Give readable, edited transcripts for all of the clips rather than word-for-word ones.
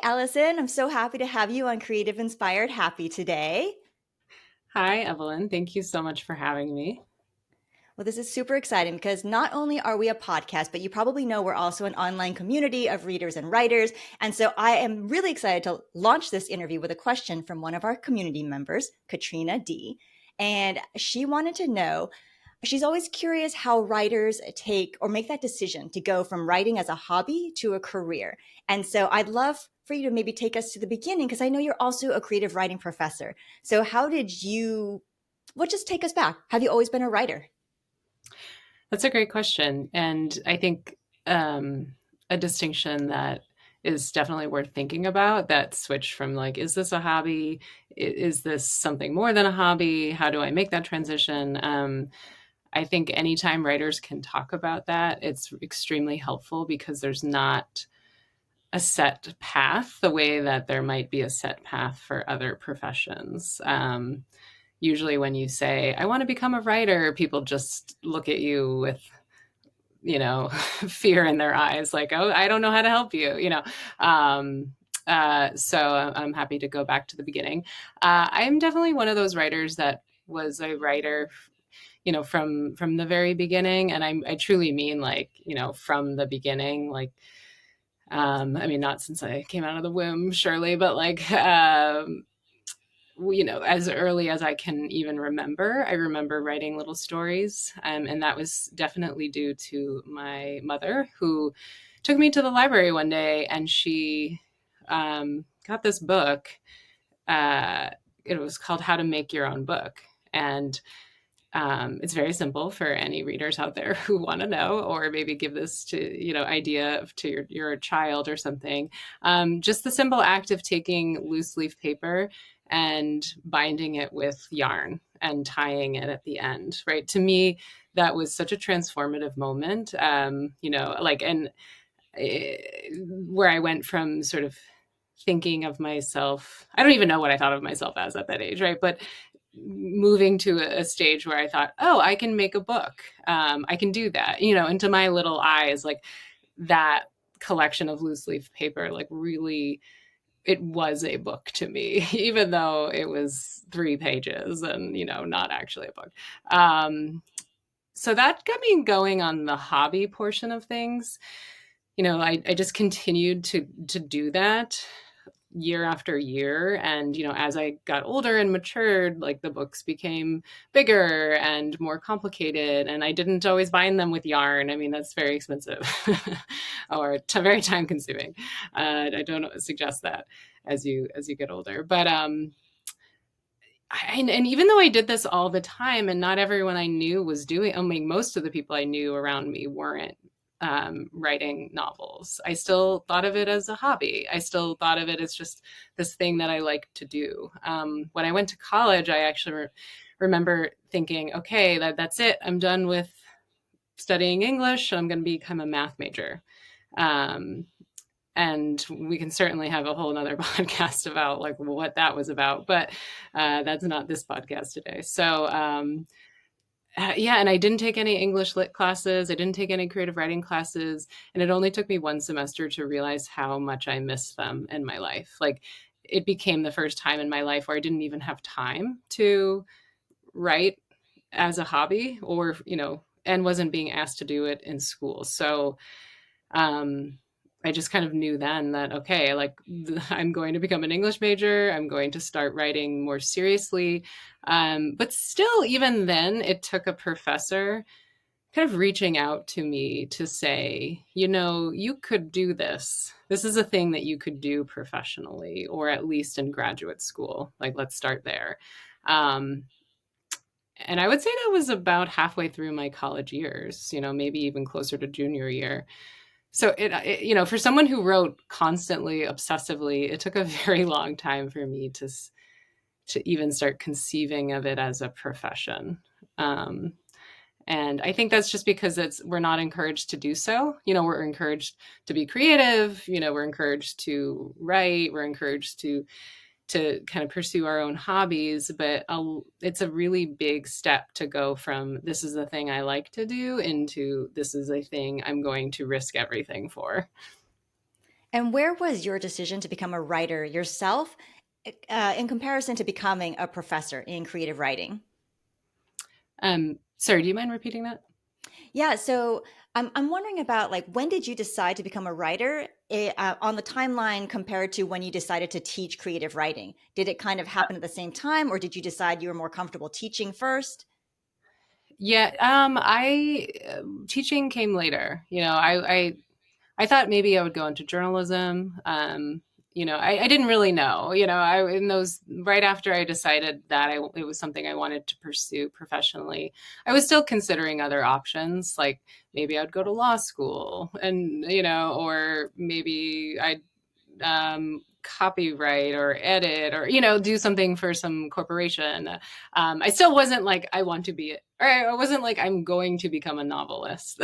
Alison. I'm so happy to have you on Creative Inspired Happy today. Hi, Evelyn. Thank you so much for having me. Well, this is super exciting because not only are we a podcast, but you probably know we're also an online community of readers and writers. And so I am really excited to launch this interview with a question from one of our community members, Katrina D. And she wanted to know, she's always curious how writers take or make that decision to go from writing as a hobby to a career. And so I'd love for you to maybe take us to the beginning because I know you're also a creative writing professor. So just take us back? Have you always been a writer? That's a great question. And I think a distinction that is definitely worth thinking about, that switch from like, is this a hobby? Is this something more than a hobby? How do I make that transition? I think anytime writers can talk about that, it's extremely helpful because there's not a set path the way that there might be a set path for other professions. Usually when you say, I want to become a writer, people just look at you with, fear in their eyes, like, oh, I don't know how to help you. So I'm happy to go back to the beginning. I'm definitely one of those writers that was a writer, from the very beginning. And I truly mean like, from the beginning, like, I mean, not since I came out of the womb, surely, but like, as early as I can even remember, I remember writing little stories. And that was definitely due to my mother, who took me to the library one day and she got this book. Uh, it was called How to Make Your Own Book. And it's very simple for any readers out there who want to know, or maybe give this to, idea to your child or something. Just the simple act of taking loose leaf paper and binding it with yarn and tying it at the end, right? To me, that was such a transformative moment, where I went from sort of thinking of myself, I don't even know what I thought of myself as at that age, right? But moving to a stage where I thought, oh, I can make a book. I can do that, into my little eyes, like that collection of loose leaf paper, like really, it was a book to me, even though it was 3 pages and, not actually a book. So that got me going on the hobby portion of things. I just continued to do that year after year. And, as I got older and matured, like the books became bigger and more complicated. And I didn't always bind them with yarn. I mean, that's very expensive or very time consuming. I don't suggest that as you get older. But and even though I did this all the time and not everyone I knew was doing, I mean, most of the people I knew around me weren't writing novels. I still thought of it as a hobby. I still thought of it as just this thing that I like to do. When I went to college, I actually remember thinking, okay, that's it. I'm done with studying English. I'm going to become a math major. Um, and we can certainly have a whole nother podcast about like what that was about, but that's not this podcast today. So yeah, and I didn't take any English lit classes. I didn't take any creative writing classes, and it only took me one semester to realize how much I missed them in my life. Like it became the first time in my life where I didn't even have time to write as a hobby, or and wasn't being asked to do it in school. So um, I just kind of knew then that, okay, like I'm going to become an English major. I'm going to start writing more seriously. But still, even then, it took a professor kind of reaching out to me to say, you could do this. This is a thing that you could do professionally, or at least in graduate school. Like, let's start there. Um, and I would say that was about halfway through my college years, maybe even closer to junior year. So for someone who wrote constantly, obsessively, it took a very long time for me to even start conceiving of it as a profession. Um, and I think that's just because we're not encouraged to do so. We're encouraged to be creative. We're encouraged to write. We're encouraged to kind of pursue our own hobbies, but it's a really big step to go from this is a thing I like to do into this is a thing I'm going to risk everything for. And where was your decision to become a writer yourself in comparison to becoming a professor in creative writing? Sorry, do you mind repeating that? Yeah, so I'm wondering about like when did you decide to become a writer on the timeline compared to when you decided to teach creative writing? Did it kind of happen at the same time, or did you decide you were more comfortable teaching first? Yeah, I teaching came later. I thought maybe I would go into journalism. I didn't really know. I in those right after I decided that it was something I wanted to pursue professionally. I was still considering other options, like maybe I'd go to law school, and or maybe I'd copyright or edit or do something for some corporation. I still wasn't like I want to be, or I wasn't like I'm going to become a novelist.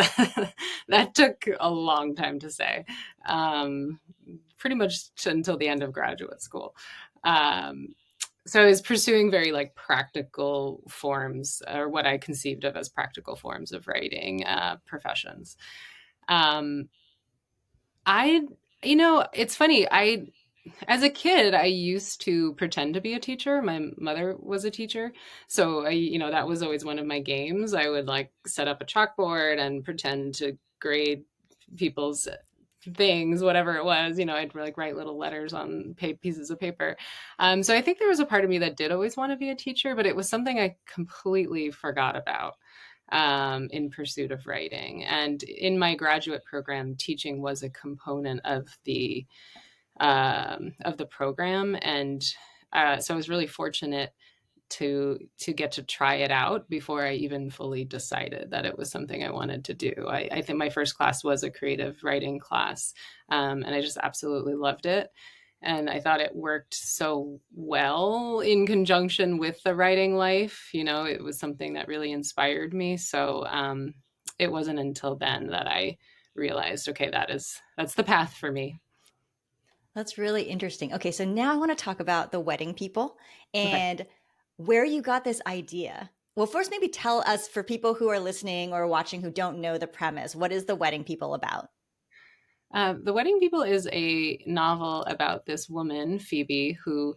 That took a long time to say, um, pretty much until the end of graduate school. um, so I was pursuing very like practical forms, or what I conceived of as practical forms of writing professions. um, I it's funny. I As a kid, I used to pretend to be a teacher. My mother was a teacher. So that was always one of my games. I would like set up a chalkboard and pretend to grade people's things, whatever it was. I'd like write little letters on pieces of paper. So I think there was a part of me that did always want to be a teacher, but it was something I completely forgot about in pursuit of writing. And in my graduate program, teaching was a component of the program, and so I was really fortunate to get to try it out before I even fully decided that it was something I wanted to do. I think my first class was a creative writing class, and I just absolutely loved it. And I thought it worked so well in conjunction with the writing life. It was something that really inspired me. So it wasn't until then that I realized, okay, that's the path for me. That's really interesting. Okay, so now I want to talk about the wedding people Okay. and where you got this idea. Well, first, maybe tell us for people who are listening or watching who don't know the premise, what is the wedding people about? The Wedding People is a novel about this woman, Phoebe, who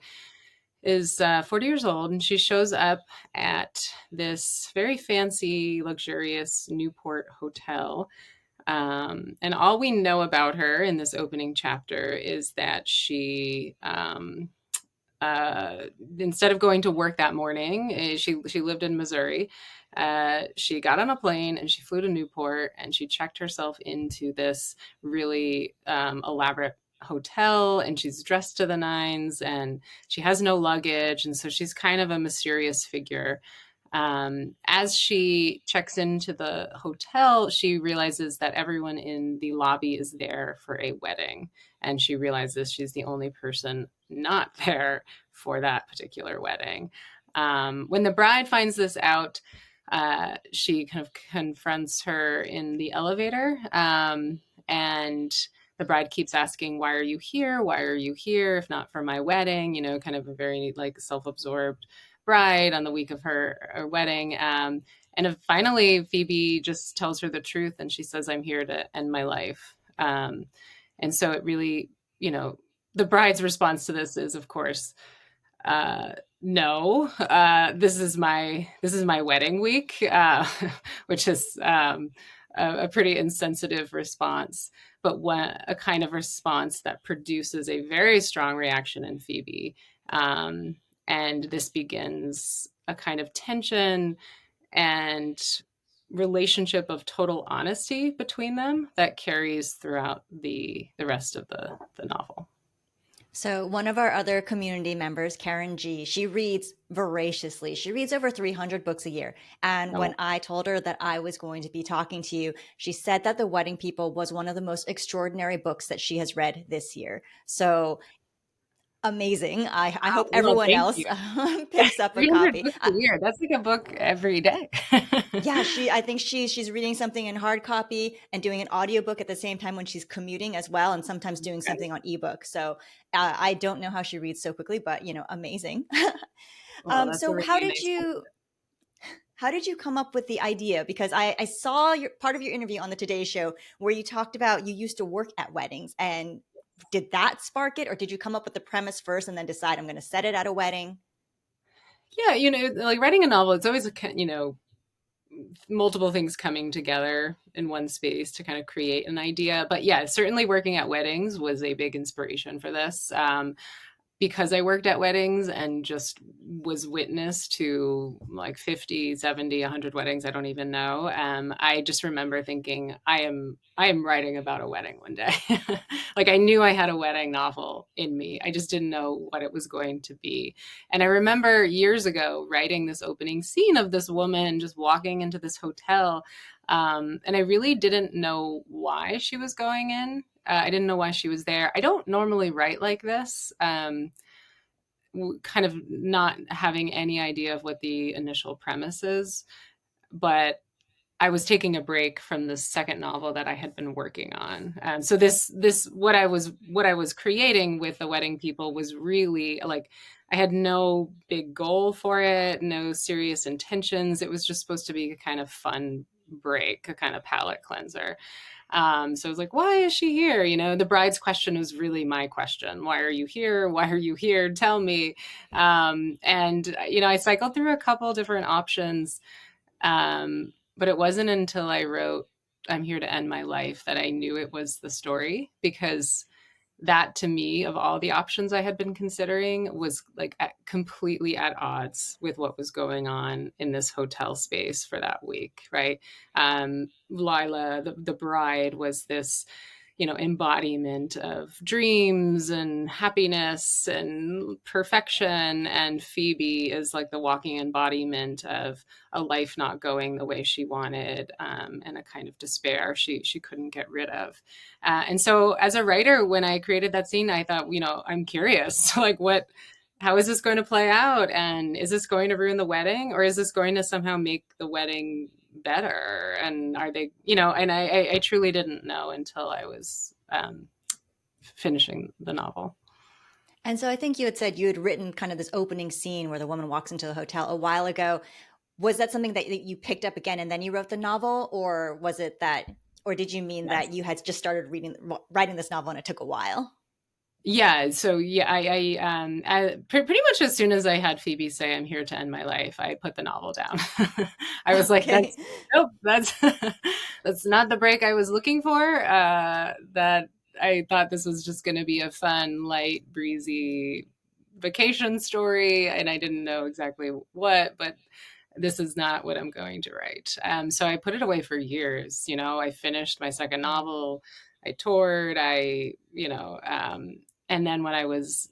is 40 years old, and she shows up at this very fancy, luxurious Newport hotel. And all we know about her in this opening chapter is that uh, instead of going to work that morning, she lived in Missouri. She got on a plane and she flew to Newport, and she checked herself into this really elaborate hotel, and she's dressed to the nines, and she has no luggage, and so she's kind of a mysterious figure. As she checks into the hotel, she realizes that everyone in the lobby is there for a wedding, and she realizes she's the only person not there for that particular wedding. When the bride finds this out, she kind of confronts her in the elevator, and the bride keeps asking, "Why are you here? Why are you here? If not for my wedding?" Kind of a very like self-absorbed bride on the week of her wedding. And finally, Phoebe just tells her the truth, and she says, "I'm here to end my life." And so it really, the bride's response to this is, of course, uh, no, this is my wedding week, which is a pretty insensitive response, but a kind of response that produces a very strong reaction in Phoebe. Um, and this begins a kind of tension and relationship of total honesty between them that carries throughout the rest of the novel. So, one of our other community members, Karen G, she reads voraciously. She reads over 300 books a year. And Oh, when I told her that I was going to be talking to you, she said that The Wedding People was one of the most extraordinary books that she has read this year. So, amazing. I wow. hope Well, everyone thank else you. picks up a 300 copy. books a year. That's like a book every day. Yeah, I think she's reading something in hard copy and doing an audiobook at the same time when she's commuting as well, and sometimes doing Okay. something on ebook. So I don't know how she reads so quickly, but amazing. Well, that's a So really nice compliment. how did you come up with the idea? Because I saw your part of your interview on the Today Show where you talked about you used to work at weddings, and did that spark it, or did you come up with the premise first and then decide I'm going to set it at a wedding? Yeah, like writing a novel, it's always multiple things coming together in one space to kind of create an idea. But yeah, certainly working at weddings was a big inspiration for this. Because I worked at weddings and just was witness to like 50, 70, 100 weddings, I don't even know. I just remember thinking, I am writing about a wedding one day. Like I knew I had a wedding novel in me. I just didn't know what it was going to be. And I remember years ago writing this opening scene of this woman just walking into this hotel. And I really didn't know why she was going in. I didn't know why she was there. I don't normally write like this, kind of not having any idea of what the initial premise is. But I was taking a break from the second novel that I had been working on. So this what I was creating with the wedding people was really like I had no big goal for it, no serious intentions. It was just supposed to be a kind of fun break, a kind of palate cleanser. So I was like, why is she here? The bride's question was really my question. Why are you here? Why are you here? Tell me. And I cycled through a couple different options. But it wasn't until I wrote I'm Here to End My Life that I knew it was the story, because that to me, of all the options I had been considering, was like completely at odds with what was going on in this hotel space for that week, right? Lila, the bride, was this embodiment of dreams and happiness and perfection. And Phoebe is like the walking embodiment of a life not going the way she wanted, and a kind of despair she couldn't get rid of. And so as a writer, when I created that scene, I thought, I'm curious, like how is this going to play out? And is this going to ruin the wedding, or is this going to somehow make the wedding better? And are they, and I truly didn't know until I was finishing the novel. And so I think you had said you had written kind of this opening scene where the woman walks into the hotel a while ago. Was that something that you picked up again and then you wrote the novel, or was it that, or did you mean Yes. that you had just started writing this novel and it took a while? Yeah. So yeah, pretty much as soon as I had Phoebe say I'm here to end my life, I put the novel down. I was like, Okay. that's nope, that's that's not the break I was looking for. That I thought this was just going to be a fun, light, breezy vacation story, and I didn't know exactly what, but this is not what I'm going to write. So I put it away for years. I finished my second novel. I toured. And then when I was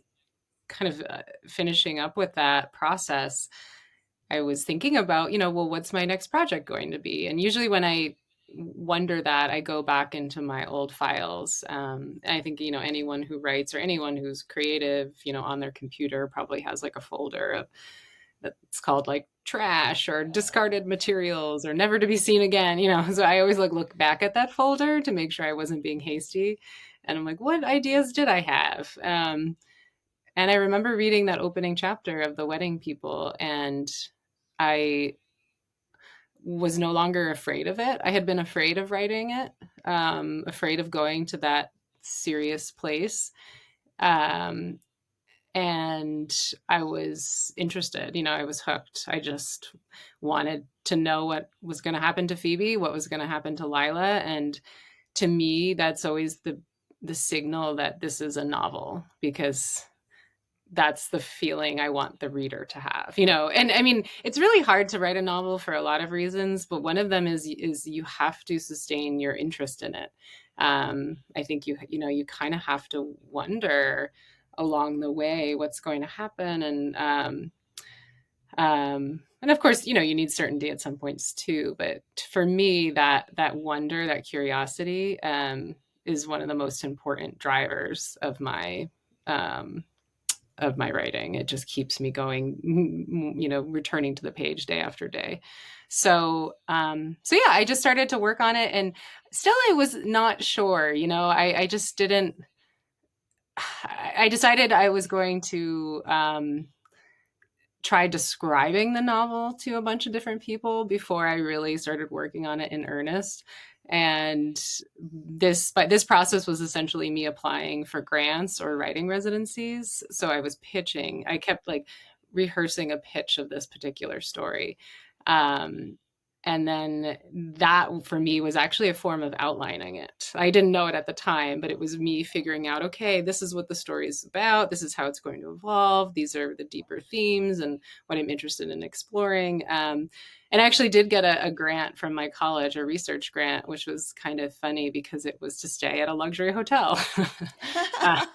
kind of finishing up with that process, I was thinking about, well, what's my next project going to be? And usually when I wonder that, I go back into my old files. And I think, anyone who writes or anyone who's creative, on their computer probably has like a folder of that's called like trash or discarded materials or never to be seen again. So I always like look back at that folder to make sure I wasn't being hasty. And I'm like, what ideas did I have? And I remember reading that opening chapter of The Wedding People, and I was no longer afraid of it. I had been afraid of writing it, afraid of going to that serious place. Um, and I was interested, I was hooked. I just wanted to know what was going to happen to Phoebe, what was going to happen to Lila. And to me, that's always the signal that this is a novel, because that's the feeling I want the reader to have, And I mean, it's really hard to write a novel for a lot of reasons, but one of them is you have to sustain your interest in it. I think you kind of have to wonder along the way what's going to happen, and of course, you need certainty at some points too. But for me, that wonder, that curiosity, is one of the most important drivers um, of my writing. It just keeps me going, returning to the page day after day. So yeah, I just started to work on it, and still I was not sure, I just didn't, I decided I was going to, try describing the novel to a bunch of different people before I really started working on it in earnest. And this process was essentially me applying for grants or writing residencies. So I was pitching. I kept like rehearsing a pitch of this particular story. Um, and then that for me was actually a form of outlining it. I didn't know it at the time, but it was me figuring out, okay, this is what the story is about. This is how it's going to evolve. These are the deeper themes and what I'm interested in exploring. And I actually did get a grant from my college, a research grant, which was kind of funny because it was to stay at a luxury hotel. uh,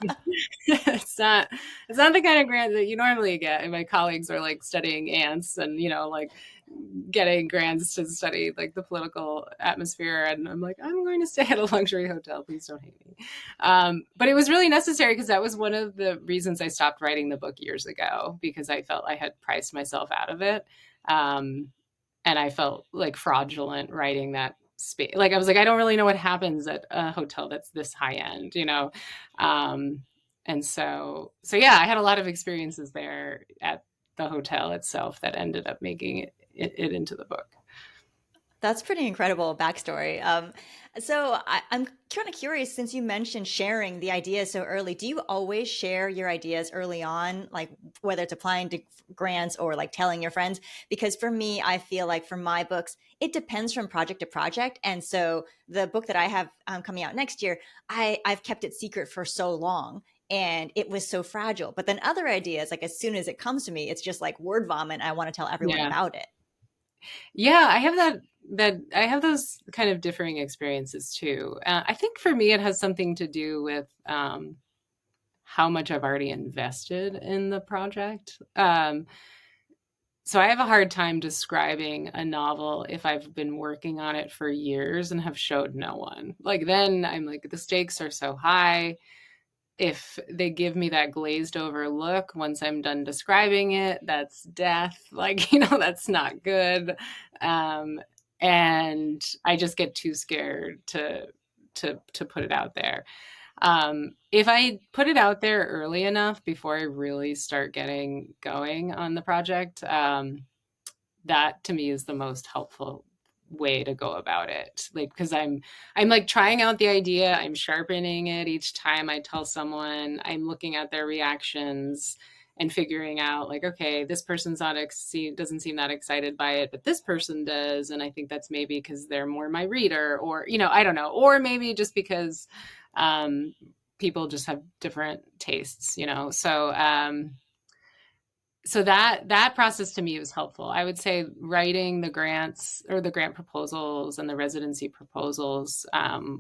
it's not it's not the kind of grant that you normally get. And my colleagues are like studying ants and like getting grants to study like the political atmosphere, and I'm like, I'm going to stay at a luxury hotel, please don't hate me. But it was really necessary because that was one of the reasons I stopped writing the book years ago, because I felt I had priced myself out of it. And I felt like fraudulent writing that space. Like I was like, I don't really know what happens at a hotel that's this high end. And so yeah, I had a lot of experiences there at the hotel itself that ended up making it into the book. That's pretty incredible backstory. I'm kind of curious, since you mentioned sharing the ideas so early, do you always share your ideas early on, like whether it's applying to grants or like telling your friends? Because for me, I feel like for my books, it depends from project to project. And so the book that I have coming out next year, I've kept it secret for so long. And it was so fragile. But then other ideas, like as soon as it comes to me, it's just like word vomit. I want to tell everyone Yeah. about it. Yeah, I have that I have those kind of differing experiences too. I think for me, it has something to do with how much I've already invested in the project. So I have a hard time describing a novel if I've been working on it for years and have showed no one. Like then I'm like, the stakes are so high. If they give me that glazed over look once I'm done describing it, that's death. Like, that's not good. Um, and I just get too scared to put it out there. If I put it out there early enough before I really start getting going on the project, that to me is the most helpful way to go about it. Like, because I'm like trying out the idea, I'm sharpening it each time I tell someone, I'm looking at their reactions and figuring out like, okay, this person's not doesn't seem that excited by it, but this person does, and I think that's maybe because they're more my reader, or I don't know, or maybe just because people just have different tastes. So that process to me was helpful. I would say writing the grants or the grant proposals and the residency proposals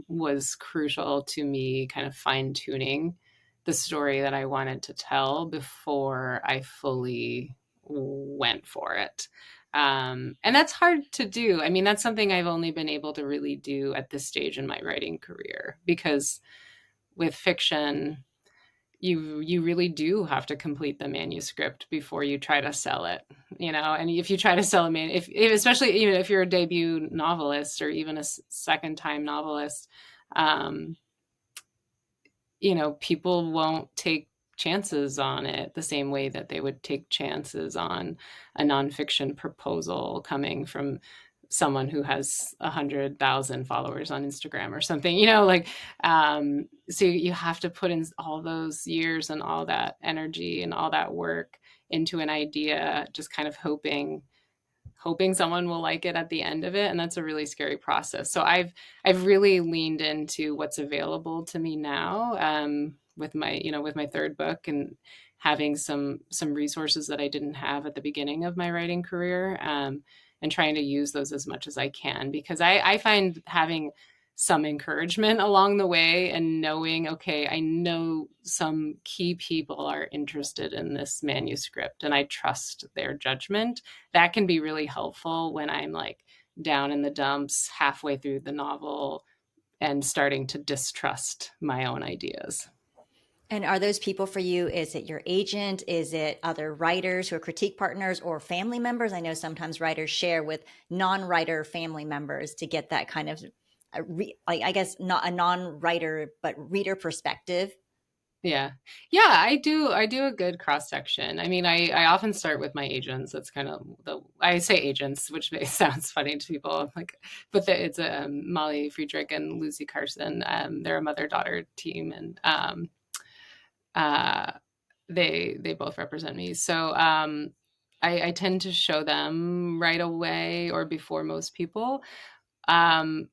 was crucial to me kind of fine tuning the story that I wanted to tell before I fully went for it. And that's hard to do. I mean, that's something I've only been able to really do at this stage in my writing career, because with fiction, you really do have to complete the manuscript before you try to sell it. And if you try to sell a man, if especially even if you're a debut novelist or even a second time novelist, um, people won't take chances on it the same way that they would take chances on a nonfiction proposal coming from someone who has 100,000 followers on Instagram or something, so you have to put in all those years and all that energy and all that work into an idea, just kind of hoping someone will like it at the end of it, and that's a really scary process. So I've really leaned into what's available to me now, with my third book, and having some resources that I didn't have at the beginning of my writing career, and trying to use those as much as I can, because I find having some encouragement along the way and knowing, okay, I know some key people are interested in this manuscript and I trust their judgment, that can be really helpful when I'm like down in the dumps halfway through the novel and starting to distrust my own ideas. And are those people for you? Is it your agent? Is it other writers who are critique partners or family members? I know sometimes writers share with non-writer family members to get that kind of, I guess not a non-writer, but reader perspective. Yeah. Yeah, I do a good cross section. I mean, I often start with my agents. That's kind of the I say agents, which may sounds funny to people. I'm like, but it's Molly Friedrich and Lucy Carson. They're a mother-daughter team, and uh, they both represent me. So I tend to show them right away or before most people. Um,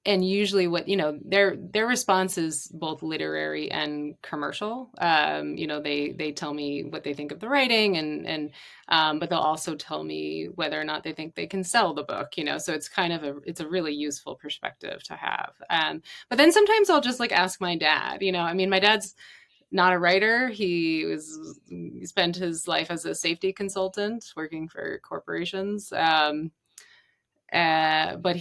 and usually what their response is both literary and commercial. They tell me what they think of the writing, and but they'll also tell me whether or not they think they can sell the book, so it's kind of it's a really useful perspective to have. But then sometimes I'll just like ask my dad. I mean, my dad's not a writer. He spent his life as a safety consultant working for corporations. But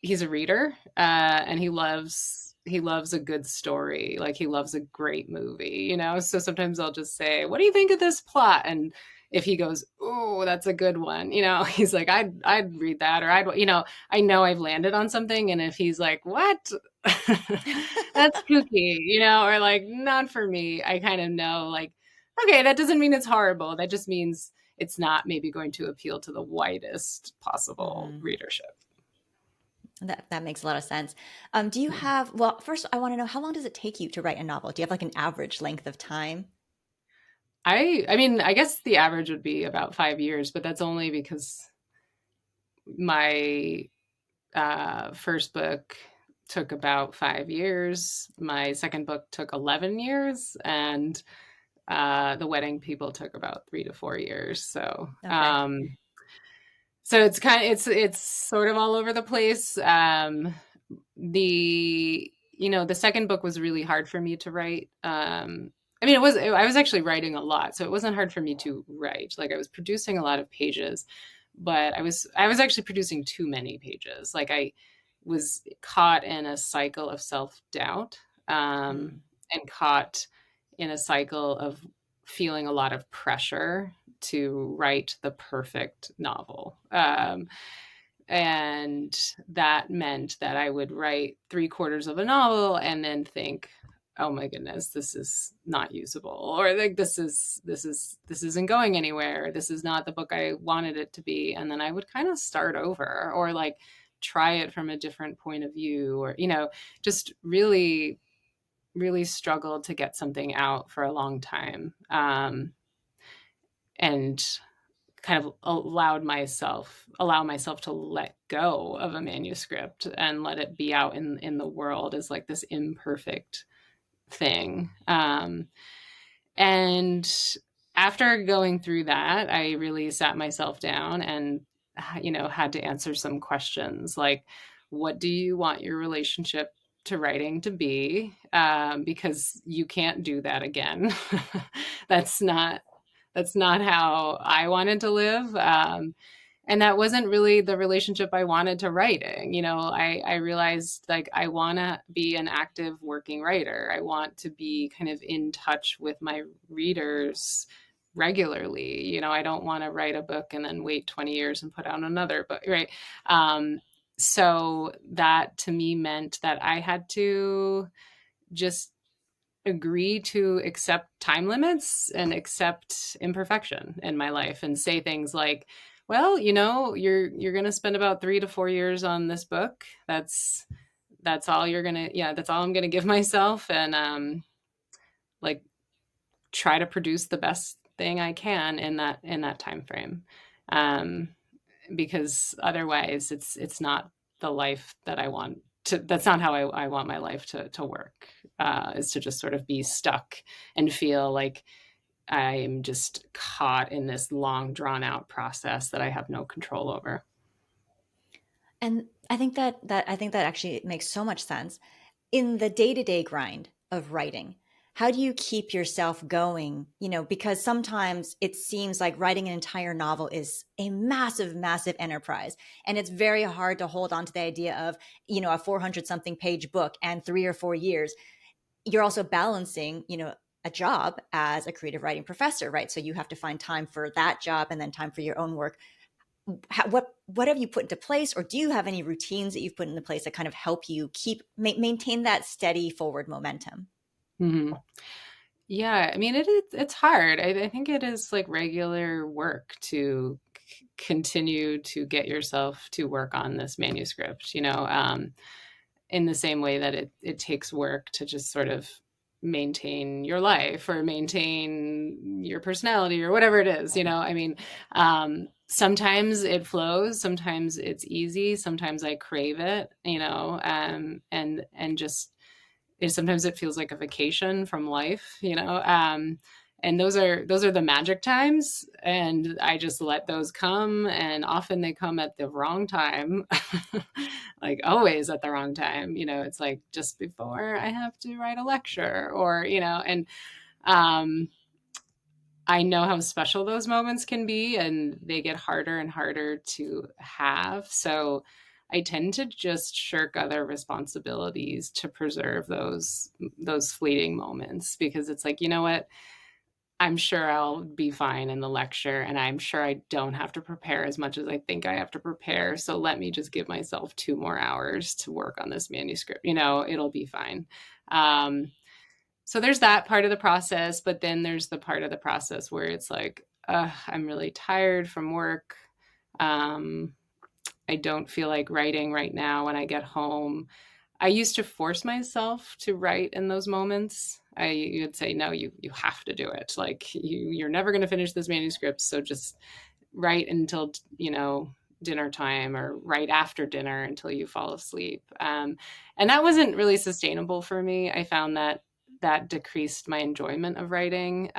he's a reader, and he loves a good story. Like he loves a great movie. So sometimes I'll just say, "What do you think of this plot?" And if he goes, "Oh, that's a good one," he's like, "I'd read that," or I know I've landed on something. And if he's like, "What?" That's kooky, or like not for me, I kind of know, like, okay, that doesn't mean it's horrible. That just means it's not maybe going to appeal to the widest possible Hmm. readership. That makes a lot of sense. Do you have, well, first, I want to know, how long does it take you to write a novel? Do you have like an average length of time? I mean, I guess the average would be about 5 years, but that's only because my first book took about 5 years. My second book took 11 years, and The Wedding People took about 3 to 4 years. Okay. So it's sort of all over the place. The second book was really hard for me to write. I mean, I was actually writing a lot, so it wasn't hard for me to write. Like I was producing a lot of pages, but I was actually producing too many pages. Like I was caught in a cycle of self-doubt, Mm. and caught in a cycle of feeling a lot of pressure to write the perfect novel. And that meant that I would write three-quarters of a novel and then think, oh my goodness, this is not usable, or like this isn't going anywhere. This is not the book I wanted it to be. And then I would kind of start over, or like try it from a different point of view, or just really really struggled to get something out for a long time. And kind of allow myself to let go of a manuscript and let it be out in the world as like this imperfect thing. And after going through that, I really sat myself down and had to answer some questions like, what do you want your relationship to writing to be? Because you can't do that again. that's not that's not how I wanted to live. And that wasn't really the relationship I wanted to writing. I realized, like, I want to be an active working writer. I want to be kind of in touch with my readers regularly. I don't want to write a book and then wait 20 years and put out another book, right? So that to me meant that I had to just agree to accept time limits and accept imperfection in my life, and say things like, well, you're going to spend about 3 to 4 years on this book. That's all you're going to, yeah, that's all I'm going to give myself. And like, try to produce the best thing I can in that time frame. um because otherwise it's not the life that I want to, that's not how I want my life to work, is to just sort of be stuck and feel like I'm just caught in this long drawn out process that I have no control over. And I think that actually makes so much sense. In the day-to-day grind of writing, how do you keep yourself going? Because sometimes it seems like writing an entire novel is a massive, massive enterprise. And it's very hard to hold on to the idea of, a 400 something page book and 3 or 4 years. You're also balancing, a job as a creative writing professor, right? So you have to find time for that job and then time for your own work. what have you put into place, or do you have any routines that you've put into place that kind of help you maintain that steady forward momentum? Hmm. Yeah, I mean, it's hard. I think it is like regular work to continue to get yourself to work on this manuscript, in the same way that it takes work to just sort of maintain your life or maintain your personality or whatever it is. I mean, sometimes it flows, sometimes it's easy, sometimes I crave it, and just sometimes it feels like a vacation from life, and those are the magic times, and I just let those come, and often they come at the wrong time. Like always at the wrong time. It's like just before I have to write a lecture, or and um I know how special those moments can be, and they get harder and harder to have. So I tend to just shirk other responsibilities to preserve those fleeting moments, because it's like, you know what? I'm sure I'll be fine in the lecture, and I'm sure I don't have to prepare as much as I think I have to prepare. So let me just give myself 2 more hours to work on this manuscript. It'll be fine. Um, so there's that part of the process, but then there's the part of the process where it's like, I'm really tired from work. Um, I don't feel like writing right now when I get home. I used to force myself to write in those moments. You would say, no, you have to do it. Like you're never going to finish this manuscript, so just write until dinner time, or right after dinner until you fall asleep. And that wasn't really sustainable for me. I found that decreased my enjoyment of writing.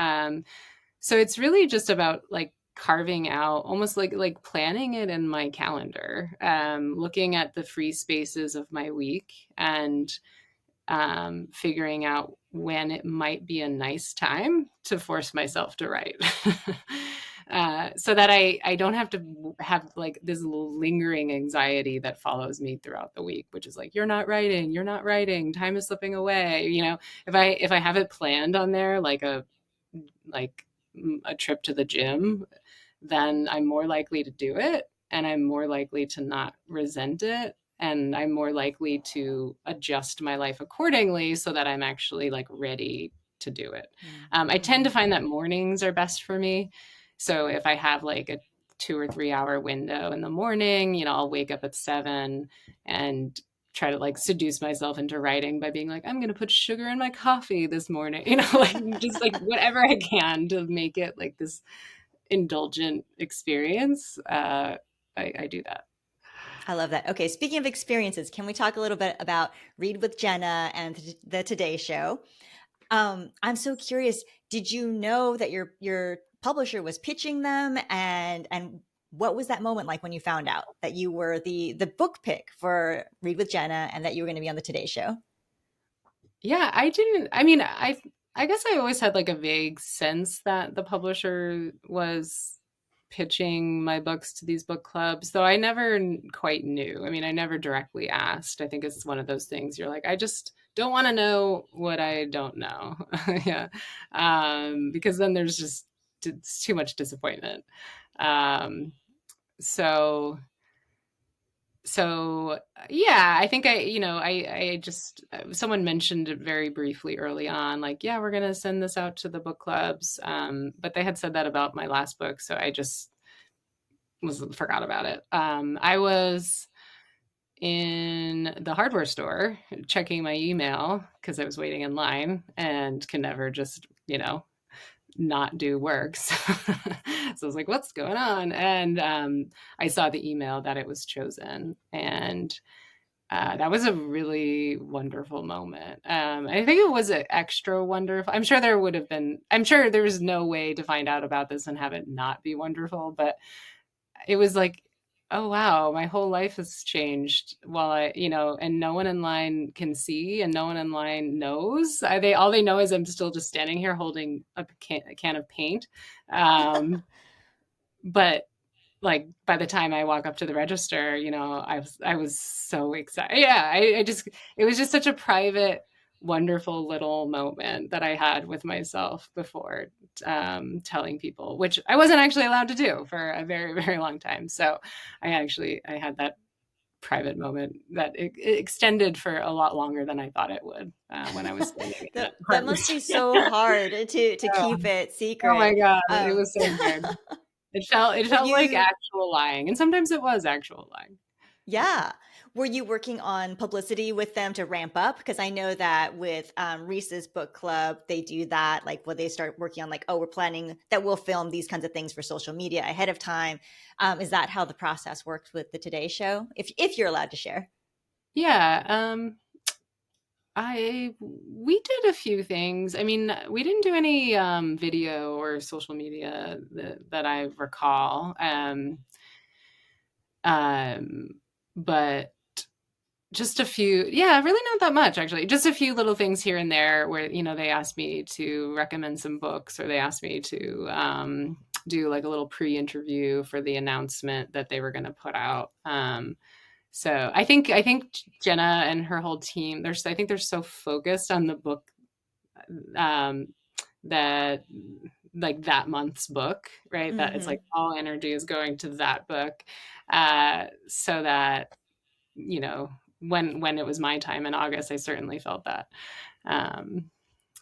So it's really just about like carving out, almost like planning it in my calendar, looking at the free spaces of my week, and figuring out when it might be a nice time to force myself to write. So that I don't have to have like this lingering anxiety that follows me throughout the week, which is like, you're not writing, time is slipping away. If I have it planned on there, like a trip to the gym, then I'm more likely to do it, and I'm more likely to not resent it, and I'm more likely to adjust my life accordingly so that I'm actually like ready to do it. I tend to Mm-hmm. find that mornings are best for me. So if I have like a 2 or 3 hour window in the morning, I'll wake up at 7 and try to like seduce myself into writing by being like, I'm going to put sugar in my coffee this morning, like just like whatever I can to make it like this indulgent experience. I do that. I love that. Okay, speaking of experiences, can we talk a little bit about Read with Jenna and the Today Show? I'm so curious. Did you know that your publisher was pitching them, and what was that moment like when you found out that you were the book pick for Read with Jenna and that you were going to be on the Today Show? Yeah, I didn't. I mean, I guess I always had like a vague sense that the publisher was pitching my books to these book clubs, though I never quite knew. I mean, I never directly asked. I think it's one of those things you're like, I just don't want to know what I don't know. Yeah. Because then there's just it's too much disappointment. Um, so yeah, I think I just someone mentioned it very briefly early on, like, yeah, we're gonna send this out to the book clubs, but they had said that about my last book, so I just was forgot about it. I was in the hardware store checking my email because I was waiting in line and can never just not do work. So I was like, what's going on? And I saw the email that it was chosen. And that was a really wonderful moment. I think it was extra wonderful. I'm sure there was no way to find out about this and have it not be wonderful, but it was like, oh wow, my whole life has changed while and no one in line can see, and no one in line knows. All they know is I'm still just standing here holding a can of paint. Um, but like by the time I walk up to the register, I was so excited. Yeah, I just it was just such a private wonderful little moment that I had with myself before telling people, which I wasn't actually allowed to do for a very, very long time. So I had that private moment that it extended for a lot longer than I thought it would when I was standing in that That apartment. must be so hard to Oh, keep it oh my secret. God, it Um, was so hard. It were felt like you actual lying, and sometimes it was actual lying. Yeah. Were you working on publicity with them to ramp up? Because I know that with Reese's book club, they do that. Like, when they start working on, like, oh, we're planning that we'll film these kinds of things for social media ahead of time. Is that how the process works with the Today Show? If you're allowed to share. Yeah, I we did a few things. I mean, we didn't do any video or social media that I recall. Um, but just a few, yeah, really not that much actually. Just a few little things here and there where, they asked me to recommend some books, or they asked me to do like a little pre-interview for the announcement that they were going to put out. So I think Jenna and her whole team, I think they're so focused on the book, um, that like that month's book, right? That it's like Hmm. all energy is going to that book, so that when it was my time in August, I certainly felt that. Um,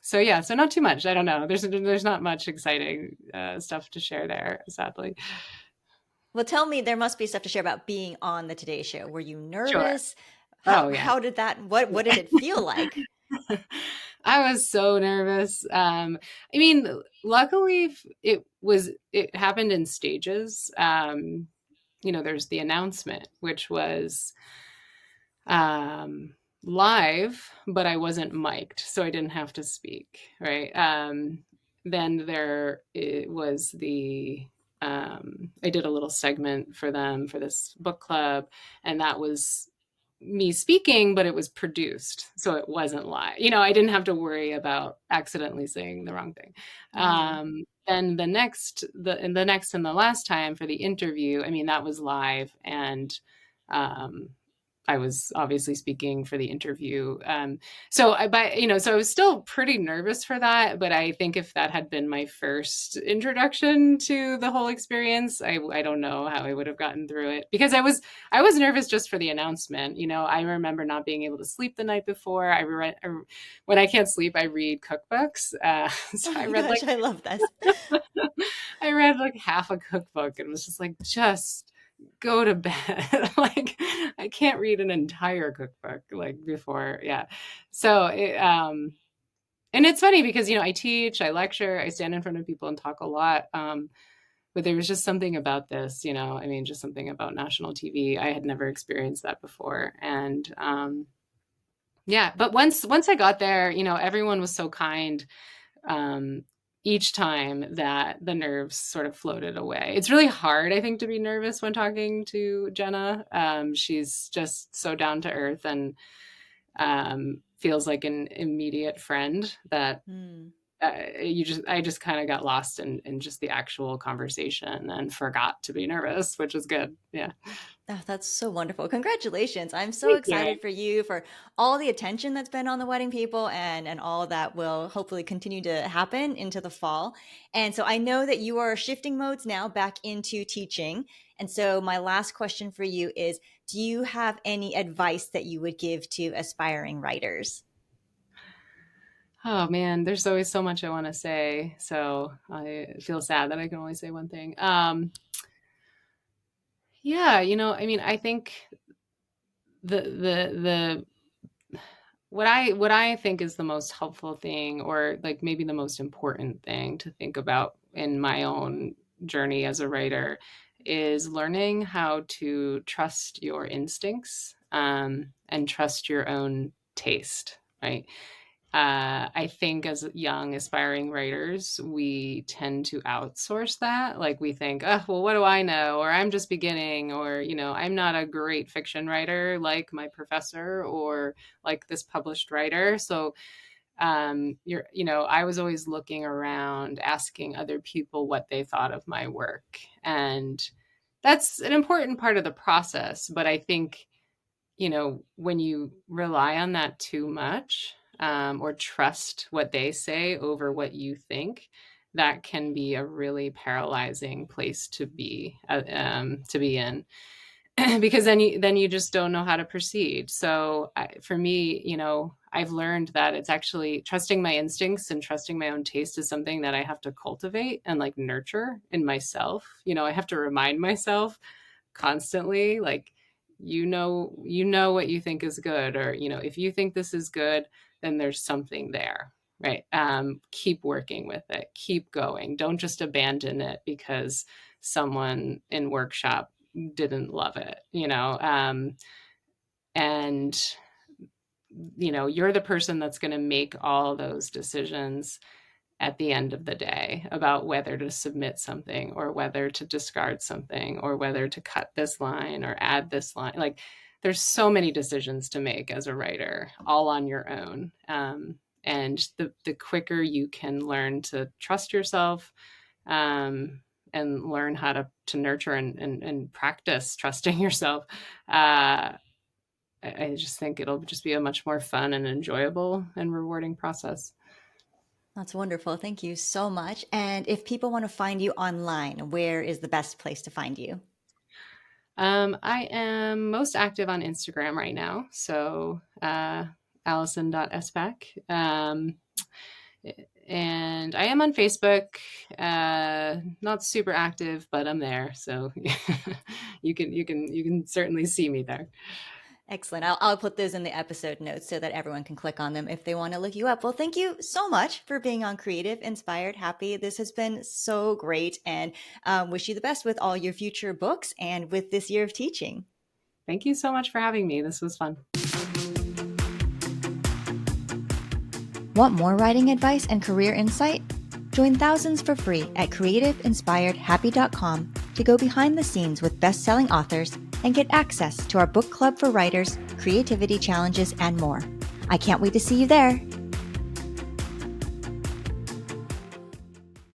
so yeah, so not too much. I don't know. There's not much exciting stuff to share there, sadly. Well, tell me, there must be stuff to share about being on the Today Show. Were you Sure. nervous? How Oh yeah. how did that? What did it feel like? I was so nervous. I mean, luckily it happened in stages. There's the announcement, which was um, live, but I wasn't mic'd, so I didn't have to speak, right? Then there it was I did a little segment for them for this book club, and that was me speaking, but it was produced, so it wasn't live. I didn't have to worry about accidentally saying the wrong thing. Mm. Then the next and the last time for the interview, I mean, that was live, and um, I was obviously speaking for the interview. So I was still pretty nervous for that. But I think if that had been my first introduction to the whole experience, I don't know how I would have gotten through it, because I was nervous just for the announcement. I remember not being able to sleep the night before. When I can't sleep, I read cookbooks. So Oh my gosh, I love this. I read like half a cookbook and was just like, just go to bed. Like, I can't read an entire cookbook like before. Yeah. So and it's funny because, I teach, I lecture, I stand in front of people and talk a lot. But there was just something about this, I mean, just something about national TV. I had never experienced that before. And yeah, but once I got there, everyone was so kind, um, each time, that the nerves sort of floated away. It's really hard, I think, to be nervous when talking to Jenna. She's just so down to earth, and feels like an immediate friend that Mm. I just kind of got lost in just the actual conversation and forgot to be nervous, which is good. Yeah. Oh, that's so wonderful. Congratulations. I'm so Thank you. excited for you, for all the attention that's been on the wedding people, and all that will hopefully continue to happen into the fall. And so I know that you are shifting modes now back into teaching. And so my last question for you is, do you have any advice that you would give to aspiring writers? Oh man, there's always so much I want to say. So I feel sad that I can only say one thing. Yeah, I mean, I think the what I think is the most helpful thing, or like maybe the most important thing to think about in my own journey as a writer, is learning how to trust your instincts, and trust your own taste, right? I think as young aspiring writers, we tend to outsource that. Like, we think, oh, well, what do I know? Or I'm just beginning, or, I'm not a great fiction writer like my professor, or like this published writer. So, I was always looking around, asking other people what they thought of my work. And that's an important part of the process. But I think, when you rely on that too much, or trust what they say over what you think, that can be a really paralyzing place to be in. Because then you just don't know how to proceed. So for me, I've learned that it's actually trusting my instincts and trusting my own taste is something that I have to cultivate and like nurture in myself. I have to remind myself constantly, like, what you think is good, or, if you think this is good, then there's something there, right? Keep working with it, keep going. Don't just abandon it because someone in workshop didn't love it, and you're the person that's going to make all those decisions at the end of the day about whether to submit something or whether to discard something or whether to cut this line or add this line. Like, there's so many decisions to make as a writer, all on your own. And the quicker you can learn to trust yourself, and learn how to nurture and practice trusting yourself, I just think it'll just be a much more fun and enjoyable and rewarding process. That's wonderful. Thank you so much. And if people want to find you online, where is the best place to find you? I am most active on Instagram right now. So Alison.Espach. And I am on Facebook, not super active, but I'm there. So you can certainly see me there. Excellent. I'll put those in the episode notes so that everyone can click on them if they want to look you up. Well, thank you so much for being on Creative, Inspired, Happy. This has been so great, and wish you the best with all your future books and with this year of teaching. Thank you so much for having me. This was fun. Want more writing advice and career insight? Join thousands for free at creativeinspiredhappy.com to go behind the scenes with best-selling authors and get access to our book club for writers, creativity challenges, and more. I can't wait to see you there.